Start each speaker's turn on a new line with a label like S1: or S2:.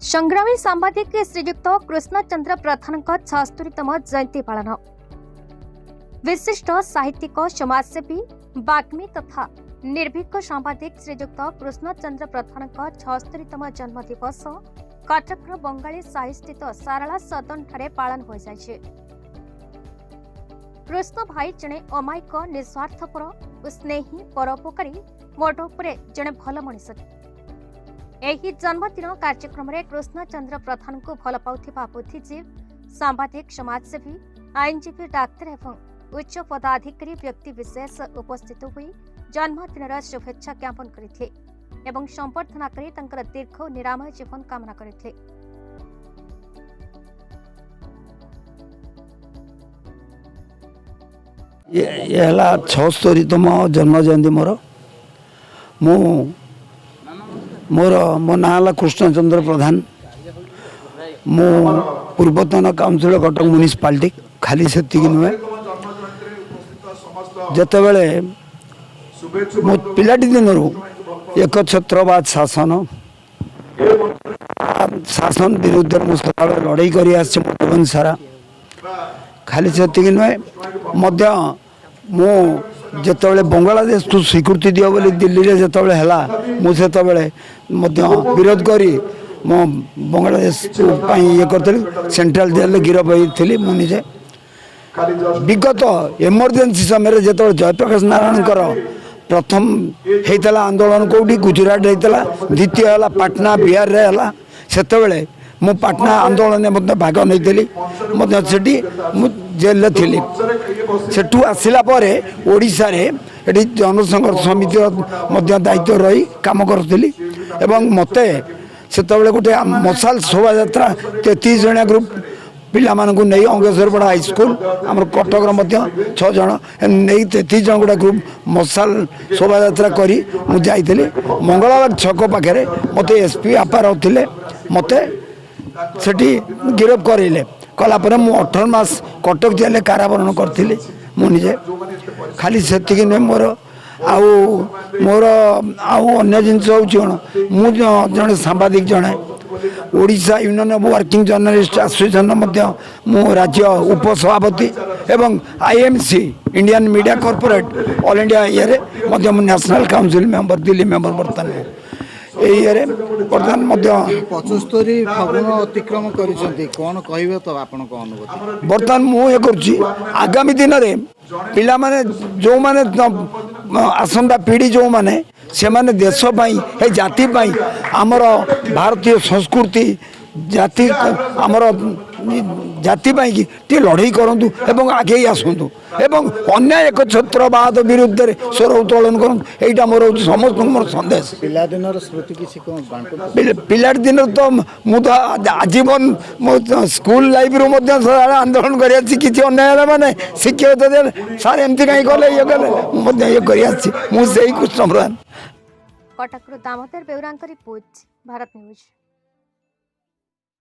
S1: संग्रामी सांबादिक श्रीयुक्त कृष्णचंद्र प्रधान 76तम जयंती पालन। विशिष्ट साहित्यिक समाजसेवी बाग्मी तथा निर्भीक सांबादिक श्रीयुक्त कृष्णचंद्र प्रधान 76तम जन्म दिवस कटक बंगाली साहि स्थित सारला सदन ठारे पालन हो जाए। कृष्ण भाई जड़े अमायिक निस्वार्थपर और स्नेही परोपकारी मोटोपरे जड़े भल मनीष। एही जन्मदिन कार्यक्रम में कृष्णचंद्र प्रधान को भल पाउथिबा बुद्धिजीवी सांबादिक समाजसेवी आईनजीवी डाक्तर एवं उच्च पदाधिकारी व्यक्ति विशेष उपस्थित हुई जन्मदिन शुभेच्छा ज्ञापन करते एवं संबर्धना करी तंकर दीर्घ निरामय जीवन कामना करते।
S2: ये 76तम जन्म जयंती मोर मो ना कृष्णचंद्र प्रधान। मो पूर्वतन काउंसिल कटक म्युनिसिपालिटी खाली से नुहे जिते बड़े मो पिलाटी दिन एक छत्रवाद शासन विरुद्ध मु सदा लड़ाई कर जीवन सारा खाली से नुहे मु जिते बांग्लादेश को स्वीकृति दियो बोली दिल्ली रे जिते मुझे विरोध करी मो बांग्लादेश ये कर सेंट्रल जेल गिरफ होती मुझे विगत इमरजेंसी समय जो जयप्रकाश नारायण प्रथम होता आंदोलन कौटी गुजरात होता द्वितीय है पाटना बिहार रे है से मु पाटना आंदोलन में भाग नहीं जेल थी सेठू आसला ओडिशा रे एटी जनसंघर्ष समिति दायित्व रही काम करी मते से गोटे मशाल शोभा यात्रा 33 जणिया ग्रुप पिला मानकु नहीं अंगेश्वरपड़ा हाईस्कल आम कटक 6 जन नहीं 33 जन गोटे ग्रुप मशाल शोभा यात्रा करी मु जाइली मंगलबाग छक पाखे मत एसपी आपा रही मते सेठी गिरफ करेले कलापर मु 18 मास कटक जेल कारावरण करी मुझे खाली से मोर मोर अन्य जिनस हूँ जड़े सांबादिक जड़े Odisha union of working journalist association मु राज्य उपसभापति एवं IMC Indian media corporate all India ये national council member Delhi member बर्तमान बर्तमान
S3: 75 फागुन अतिक्रम कौन कह तो आप अनुभूति
S2: बर्तमान मुझे कर आगामी दिन में पिला माने जो माने आसंता पीढ़ी जो माने से माने देश पाई जाति पाई आमर भारतीय संस्कृति जाति आमर जाति पाई टी लड़ाई करूँ एवं आगे आसतु एवं अन्य एक छत्रवाद विरुद्ध स्वर उत्तोलन करूँ यहाँ मोर समस्त मोर संदेश
S3: पिलादिन स्मृति किसी
S2: पिलादिन तो मुझे आजीवन मो स्कूल लाइफ रू आंदोलन कर अन्याय माने शिक्षक सार एमती कहीं कले ये कले ये कर कृष्ण प्रधान
S1: कटक दामोदर बेउरा रिपोर्ट भारत न्यूज।